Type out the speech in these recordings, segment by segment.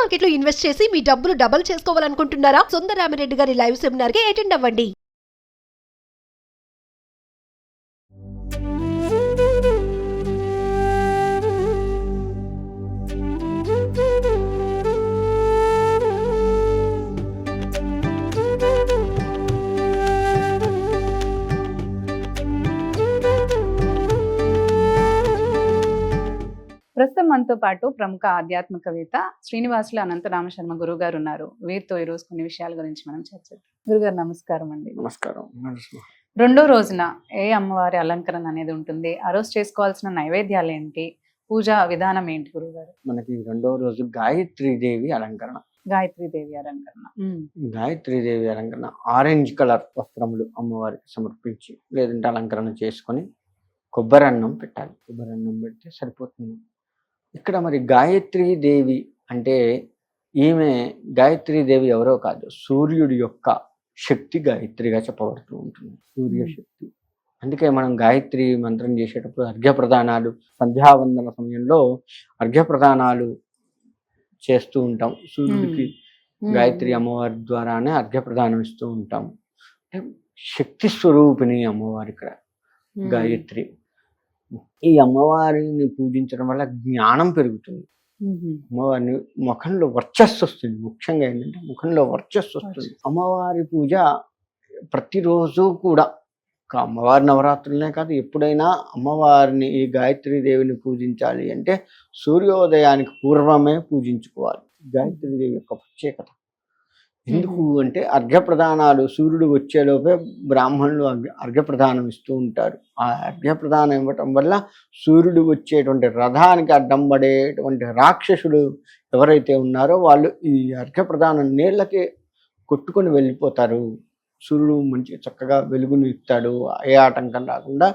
Market లో invest చేసి మీ డబ్బులు డబుల్ చేసుకోవాలనుకుంటున్నారా? సుందరరామిరెడ్డి గారి లైవ్ సెమినార్ కి అటెండ్ అవ్వండి. ప్రస్తుతం మనతో పాటు ప్రముఖ ఆధ్యాత్మికవేత్త శ్రీనివాసులు అనంతరామ శర్మ గురువు గారు ఉన్నారు. వీరితో ఈ రోజు కొన్ని విషయాల గురించి మనం చర్చిద్దాం. గురుగారు నమస్కారం అండి. నమస్కారం. రెండో రోజున ఏ అమ్మవారి అలంకరణ అనేది ఉంటుంది? ఆ రోజు చేసుకోవాల్సిన నైవేద్యాలు ఏంటి? పూజా విధానం ఏంటి గురుగారు? మనకి రెండో రోజు గాయత్రీదేవి అలంకరణ. గాయత్రీదేవి అలంకరణ. గాయత్రీదేవి అలంకరణ ఆరెంజ్ కలర్ వస్త్రములు అమ్మవారికి సమర్పించి లేదంటే అలంకరణ చేసుకొని కొబ్బరి అన్నం పెట్టాలి. కొబ్బరి అన్నం పెడితే సరిపోతుంది. ఇక్కడ మరి గాయత్రీదేవి అంటే ఈమె గాయత్రీదేవి ఎవరో కాదు, సూర్యుడి యొక్క శక్తి గాయత్రిగా చెప్పబడుతూ ఉంటుంది. సూర్య శక్తి. అందుకే మనం గాయత్రి మంత్రం చేసేటప్పుడు అర్ఘ్యప్రదానాలు, సంధ్యావందన సమయంలో అర్ఘ్యప్రదానాలు చేస్తూ ఉంటాం. సూర్యుడికి గాయత్రి అమ్మవారి ద్వారానే అర్ఘ్యప్రదానం ఇస్తూ ఉంటాం. అంటే శక్తి స్వరూపిణి అమ్మవారి ఇక్కడ గాయత్రి. ఈ అమ్మవారిని పూజించడం వల్ల జ్ఞానం పెరుగుతుంది. అమ్మవారిని ముఖంలో వర్చస్సు వస్తుంది. ముఖ్యంగా ఏంటంటే ముఖంలో వర్చస్సు వస్తుంది. అమ్మవారి పూజ ప్రతిరోజు కూడా, అమ్మవారి నవరాత్రులనే కాదు, ఎప్పుడైనా అమ్మవారిని ఈ గాయత్రీదేవిని పూజించాలి అంటే సూర్యోదయానికి పూర్వమే పూజించుకోవాలి. గాయత్రీదేవి యొక్క ప్రత్యేకత ఎందుకు అంటే అర్ఘ్యప్రదానాలు సూర్యుడు వచ్చేలోపే బ్రాహ్మణులు అర్ఘ్యప్రదానం ఇస్తూ ఉంటారు. ఆ అర్ఘ్యప్రదానం ఇవ్వటం వల్ల సూర్యుడు వచ్చేటువంటి రథానికి అడ్డం పడేటువంటి రాక్షసులు ఎవరైతే ఉన్నారో వాళ్ళు ఈ అర్ఘ్యప్రదానం నీళ్ళకి కొట్టుకొని వెళ్ళిపోతారు. సూర్యుడు మంచి చక్కగా వెలుగును ఇస్తాడు, ఏ ఆటంకం రాకుండా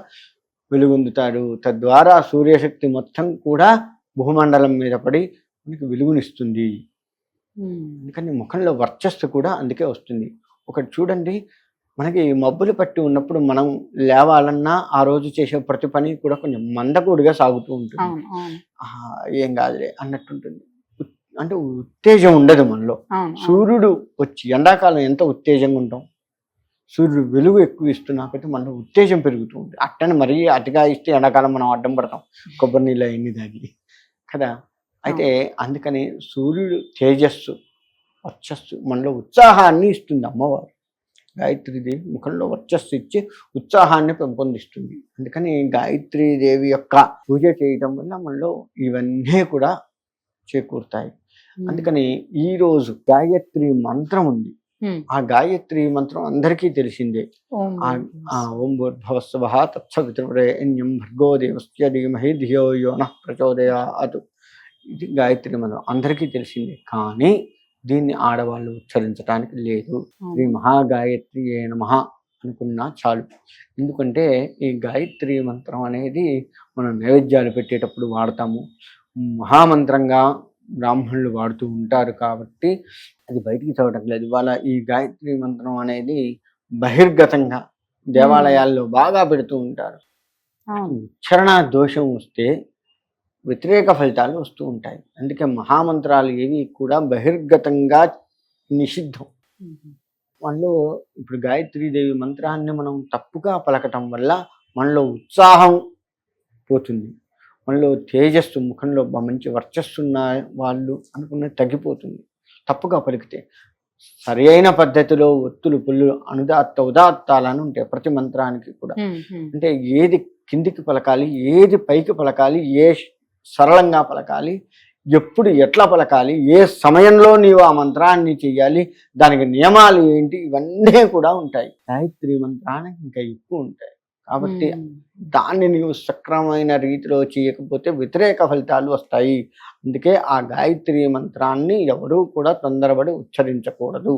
వెలుగొందుతాడు. తద్వారా సూర్యశక్తి మొత్తం కూడా భూమండలం మీద పడి మనకి వెలుగునిస్తుంది. అందుకని ముఖంలో వర్చస్సు కూడా అందుకే వస్తుంది. ఒకటి చూడండి, మనకి మబ్బులు పట్టి ఉన్నప్పుడు మనం లేవాలన్నా ఆ రోజు చేసే ప్రతి పని కూడా కొంచెం మందకూడిగా సాగుతూ ఉంటుంది. ఏం కాదులే అన్నట్టుంటుంది. అంటే ఉత్తేజం ఉండదు మనలో. సూర్యుడు వచ్చి ఎండాకాలం ఎంత ఉత్తేజంగా ఉంటాం, సూర్యుడు వెలుగు ఎక్కువ ఇస్తున్నప్పుడు మనలో ఉత్తేజం పెరుగుతూ ఉంటుంది. అట్టని మరీ అతిగా ఇస్తే ఎండాకాలం మనం అడ్డం పడతాం, కొబ్బరి నీళ్ళు ఎన్ని తాగి కదా. అయితే అందుకని సూర్యుడు తేజస్సు వర్చస్సు మనలో ఉత్సాహాన్ని ఇస్తుంది. అమ్మవారు గాయత్రీదేవి ముఖంలో వర్చస్సు ఇచ్చి ఉత్సాహాన్ని పెంపొందిస్తుంది. అందుకని గాయత్రీదేవి యొక్క పూజ చేయటం వల్ల మనలో ఇవన్నీ కూడా చేకూరుతాయి. అందుకని ఈరోజు గాయత్రి మంత్రం ఉంది. ఆ గాయత్రి మంత్రం అందరికీ తెలిసిందే. ఓం భూర్భువస్సువః తత్సవితుర్వరేణ్యం భర్గో దేవస్య ధీమహి ధియో యో నః ప్రచోదయాత్. ఇది గాయత్రి మంత్రం అందరికీ తెలిసిందే, కానీ దీన్ని ఆడవాళ్ళు ఉచ్చరించడానికి లేదు. శ్రీ మహాగాయత్రి ఏ నమః అనుకున్నా చాలు. ఎందుకంటే ఈ గాయత్రి మంత్రం అనేది మనం నైవేద్యాలు పెట్టేటప్పుడు వాడతాము. మహామంత్రంగా బ్రాహ్మణులు వాడుతూ ఉంటారు కాబట్టి అది బయటికి చదవటం లేదు. ఇవాళ ఈ గాయత్రి మంత్రం అనేది బహిర్గతంగా దేవాలయాల్లో బాగా పెడుతూ ఉంటారు. ఉచ్చారణ దోషం వస్తే వ్యతిరేక ఫలితాలు వస్తూ ఉంటాయి. అందుకే మహామంత్రాలు ఏవి కూడా బహిర్గతంగా నిషిద్ధం. మనలో ఇప్పుడు గాయత్రీదేవి మంత్రాన్ని మనం తప్పుగా పలకటం వల్ల మనలో ఉత్సాహం పోతుంది, మనలో తేజస్సు, ముఖంలో మంచి వర్చస్సున్న వాళ్ళు అనుకున్నది తగ్గిపోతుంది తప్పుగా పలికితే. సరి అయిన పద్ధతిలో ఒత్తులు పుల్లు ఉదాత్తాలని ఉంటాయి ప్రతి మంత్రానికి కూడా. అంటే ఏది కిందికి పలకాలి, ఏది పైకి పలకాలి, ఏ సరళంగా పలకాలి, ఎప్పుడు ఎట్లా పలకాలి, ఏ సమయంలో నీవు ఆ మంత్రాన్ని చెయ్యాలి, దానికి నియమాలు ఏంటి, ఇవన్నీ కూడా ఉంటాయి. గాయత్రి మంత్రానికి ఇంకా ఎక్కువ ఉంటాయి. కాబట్టి దాన్ని నీవు సక్రమమైన రీతిలో చేయకపోతే వ్యతిరేక ఫలితాలు వస్తాయి. అందుకే ఆ గాయత్రి మంత్రాన్ని ఎవరూ కూడా తొందరపడి ఉచ్చరించకూడదు.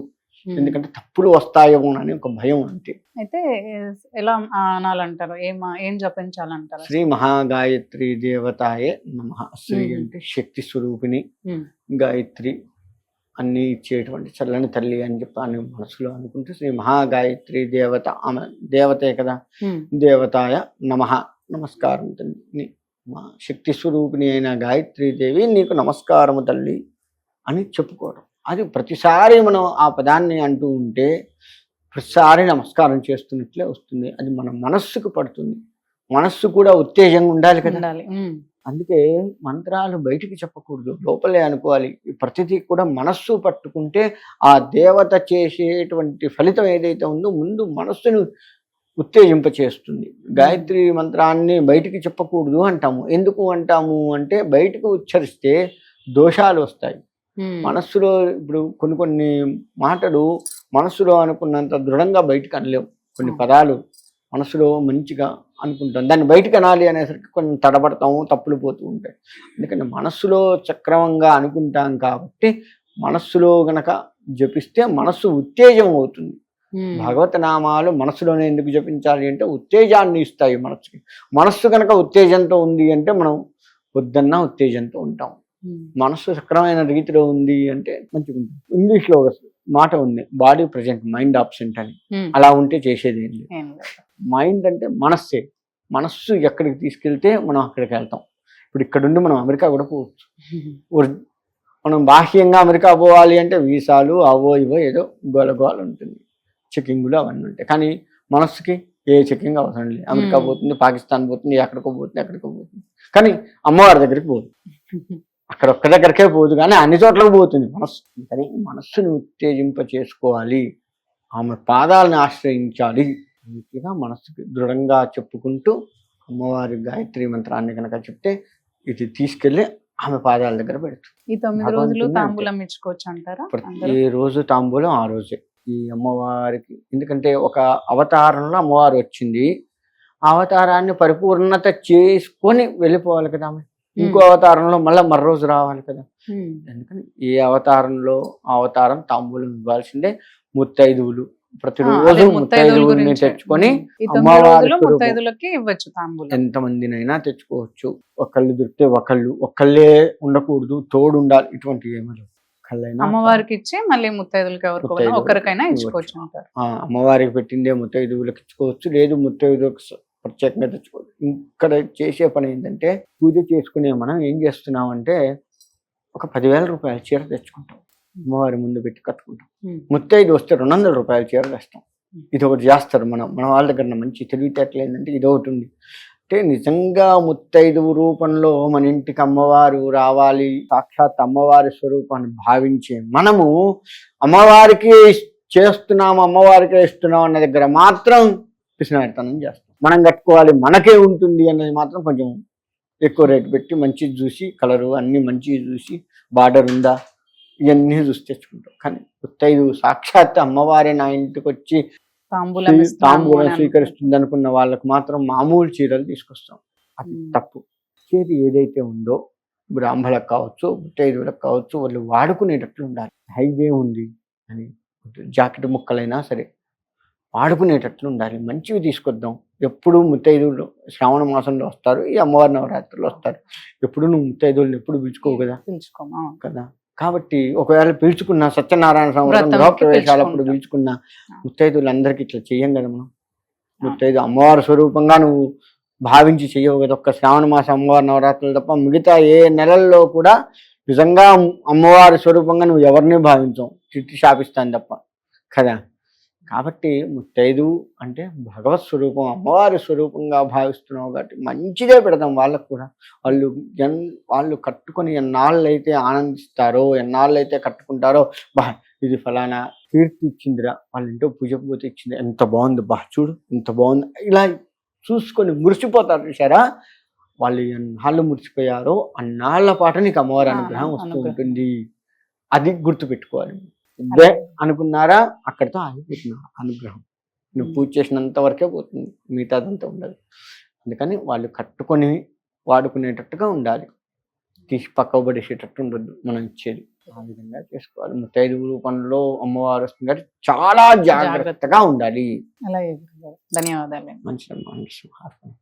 ఎందుకంటే తప్పులు వస్తాయేమోనని ఒక భయం అంతే. అయితే ఎలా అనాలంటారు, ఏం జపించాలంటారు? శ్రీ మహాగాయత్రి దేవతాయే నమః. శ్రీ అంటే శక్తి స్వరూపిణి, గాయత్రి అన్ని ఇచ్చేటువంటి చల్లని తల్లి అని చెప్పి అని మనసులో అనుకుంటే శ్రీ మహాగాయత్రి దేవత, ఆమె దేవతే కదా. దేవతాయ నమః, నమస్కారం తల్లి, మా శక్తి స్వరూపిణి అయిన గాయత్రీదేవి నీకు నమస్కారము తల్లి అని చెప్పుకోవడం. అది ప్రతిసారి మనం ఆ పదాన్ని అంటూ ఉంటే ప్రతిసారి నమస్కారం చేస్తున్నట్లే వస్తుంది. అది మన మనస్సుకు పడుతుంది. మనస్సు కూడా ఉత్తేజంగా ఉండాలి కదా. ఉండాలి. అందుకే మంత్రాలు బయటికి చెప్పకూడదు, లోపలే అనుకోవాలి. ప్రతిదీ కూడా మనస్సు పట్టుకుంటే ఆ దేవత చేసేటువంటి ఫలితం ఏదైతే ఉందో ముందు మనస్సును ఉత్తేజింపచేస్తుంది. గాయత్రి మంత్రాన్ని బయటికి చెప్పకూడదు అంటాము. ఎందుకు అంటాము అంటే బయటకు ఉచ్చరిస్తే దోషాలు వస్తాయి. మనస్సులో ఇప్పుడు కొన్ని మాటలు మనస్సులో అనుకున్నంత దృఢంగా బయటకు అనలేవు. కొన్ని పదాలు మనసులో మంచిగా అనుకుంటాం, దాన్ని బయటకు అనాలి అనేసరికి కొన్ని తడబడతాము, తప్పులు పోతూ ఉంటాయి. ఎందుకంటే మనస్సులో సక్రమంగా అనుకుంటాం కాబట్టి మనస్సులో గనక జపిస్తే మనస్సు ఉత్తేజం అవుతుంది. భగవత్ నామాలు మనస్సులోనే ఎందుకు జపించాలి అంటే ఉత్తేజాన్ని ఇస్తాయి మనస్సుకి. మనస్సు కనుక ఉత్తేజంతో ఉంది అంటే మనం వద్దన్నా ఉత్తేజంతో ఉంటాం. మనస్సు సక్రమైన రీతిలో ఉంది అంటే మంచిగా ఉంటుంది. ఇంగ్లీష్లో ఒక మాట ఉంది, బాడీ ప్రజెంట్ మైండ్ ఆబ్సెంట్ అని. అలా ఉంటే చేసేది ఏంటి? మైండ్ అంటే మనస్సే. మనస్సు ఎక్కడికి తీసుకెళ్తే మనం అక్కడికి వెళ్తాం. ఇప్పుడు ఇక్కడుండి మనం అమెరికా కూడా పోవచ్చు. మనం బాహ్యంగా అమెరికా పోవాలి అంటే వీసాలు అవో ఇవో ఏదో గోల ఉంటుంది, చెకింగ్లు అవన్నీ ఉంటాయి. కానీ మనస్సుకి ఏ చెకింగ్ అవసరం లేదు. అమెరికా పోతుంది, పాకిస్తాన్ పోతుంది, ఎక్కడికో పోతుంది. కానీ అమ్మవారి దగ్గరికి పోదు. అక్కడ ఒక్క దగ్గరికే పోదు కానీ అన్ని చోట్లకు పోతుంది మనస్సు. కానీ మనస్సుని ఉత్తేజింప చేసుకోవాలి, ఆమె పాదాలను ఆశ్రయించాలి. మంచిగా మనస్సుకి దృఢంగా చెప్పుకుంటూ అమ్మవారి గాయత్రి మంత్రాన్ని కనుక చెప్తే ఇది తీసుకెళ్లి ఆమె పాదాల దగ్గర పెడుతుంది. ఈ 9 రోజులు తాంబూలం ఇచ్చుకోవచ్చు అంటారా? ప్రతి రోజు తాంబూలం ఆ రోజే ఈ అమ్మవారికి. ఎందుకంటే ఒక అవతారంలో అమ్మవారు వచ్చింది, ఆ అవతారాన్ని పరిపూర్ణత చేసుకొని వెళ్ళిపోవాలి కదా ఆమె. ఇంకో అవతారంలో మరో రోజు రావాలి కదా. ఎందుకని ఏ అవతారంలో ఆ అవతారం తాంబూలం ఇవ్వాల్సిందే. ముత్తైదువులు ప్రతిరోజు ముత్తైదువుల్ని తెచ్చుకొని ముత్తైదులకి ఇవ్వచ్చు తాంబూలం. ఎంతమందినైనా తెచ్చుకోవచ్చు. ఒకళ్ళు దొరికితే ఒకళ్ళే ఉండకూడదు, తోడు ఉండాలి. ఇటువంటి ఏమీ అమ్మవారికి ఇచ్చి మళ్ళీ ముత్తైదులకి ఒకరికైనా ఇచ్చుకోవచ్చు అంటారు. అమ్మవారికి పెట్టిందే ముత్తైదువులకు ఇచ్చుకోవచ్చు, లేదు ముత్తైదువులకు ప్రత్యేకంగా తెచ్చుకోవచ్చు. ఇక్కడ చేసే పని ఏంటంటే పూజ చేసుకునే మనం ఏం చేస్తున్నామంటే ఒక 10,000 రూపాయల చీర తెచ్చుకుంటాం, అమ్మవారి ముందు పెట్టి కట్టుకుంటాం. ముత్తైదు వస్తే 200 రూపాయల చీర తెస్తాం. ఇది ఒకటి చేస్తారు మన వాళ్ళ దగ్గర. మంచి తెలివితేటలు ఏంటంటే ఇది ఒకటి ఉంది. అంటే నిజంగా ముత్తైదువు రూపంలో మన ఇంటికి అమ్మవారు రావాలి, సాక్షాత్ అమ్మవారి స్వరూపాన్ని భావించే మనము అమ్మవారికి చేస్తున్నాము, అమ్మవారికే ఇస్తున్నాం అన్న దగ్గర మాత్రం పిసినారితనం చేస్తాం. మనం కట్టుకోవాలి, మనకే ఉంటుంది అన్నది మాత్రం కొంచెం ఎక్కువ రేటు పెట్టి మంచిది చూసి, కలరు అన్ని మంచిది చూసి, బార్డర్ ఉందా ఇవన్నీ చూసి తెచ్చుకుంటాం. కానీ ముత్తైదువు సాక్షాత్ అమ్మవారి నా ఇంటికి వచ్చి తాంబూలం స్వీకరిస్తుంది అనుకున్న వాళ్ళకు మాత్రం మామూలు చీరలు తీసుకొస్తాం. అది తప్పు. చేతి ఏదైతే ఉందో బ్రాహ్మణులకు కావచ్చు, ముత్తైదువులకు కావచ్చు, వాళ్ళు వాడుకునేటట్లు ఉండాలి. హైదే ఉంది అని జాకెట్ ముక్కలైనా సరే వాడుకునేటట్లు ఉండాలి. మంచివి తీసుకొద్దాం. ఎప్పుడు ముత్తైదువులు శ్రావణ మాసంలో వస్తారు, ఈ అమ్మవారి నవరాత్రులు వస్తారు. ఎప్పుడు నువ్వు ముత్తైదువులను ఎప్పుడు పిలుచుకోవు కదా. కాబట్టి ఒకవేళ పిలుచుకున్న సత్యనారాయణ సంవత్సరం గృహప్రవేశాలప్పుడు పిలుచుకున్న ముత్తైదువులందరికీ ఇట్లా చెయ్యం కదా మనం. ముత్తైదు అమ్మవారి స్వరూపంగా నువ్వు భావించి చెయ్యవు కదా. ఒక్క శ్రావణ మాసం అమ్మవారి నవరాత్రులు తప్ప మిగతా ఏ నెలల్లో కూడా నిజంగా అమ్మవారి స్వరూపంగా నువ్వు ఎవరిని భావించవు, తిట్టి శాపిస్తాను తప్ప కదా. కాబట్టి ముత్తైదు అంటే భగవత్ స్వరూపం, అమ్మవారి స్వరూపంగా భావిస్తున్నావు కాబట్టి మంచిదే పెడదాం వాళ్ళకు కూడా. వాళ్ళు కట్టుకొని ఎన్నాళ్ళు అయితే ఆనందిస్తారో, ఎన్నాళ్ళు అయితే కట్టుకుంటారో, ఇది ఫలానా కీర్తి ఇచ్చిందిరా, వాళ్ళ ఇంట్లో పూజ పోతే ఇచ్చింది, ఎంత బాగుంది, చూడు ఎంత బాగుంది, ఇలా చూసుకొని మురిసిపోతారు. చూసారా, వాళ్ళు ఎన్నాళ్ళు మురిసిపోయారో అన్నాళ్ల పాటు నీకు అమ్మవారి అనుగ్రహం వస్తూ ఉంటుంది. అది గుర్తుపెట్టుకోవాలి. ఇదే అనుకున్నారా, అక్కడితో ఆగిపోతున్నా అనుగ్రహం. నువ్వు పూజ చేసినంత వరకే పోతుంది, మిగతాదంతా ఉండదు. అందుకని వాళ్ళు కట్టుకొని వాడుకునేటట్టుగా ఉండాలి, తీసి పక్కకు పడేసేటట్టు ఉండద్దు మనం ఇచ్చేది. ఆ విధంగా చేసుకోవాలి. ముత్తైదు రూపంలో అమ్మవారు వస్తుంది కాబట్టి చాలా జాగ్రత్తగా ఉండాలి. ధన్యవాదాలు. మంచిది.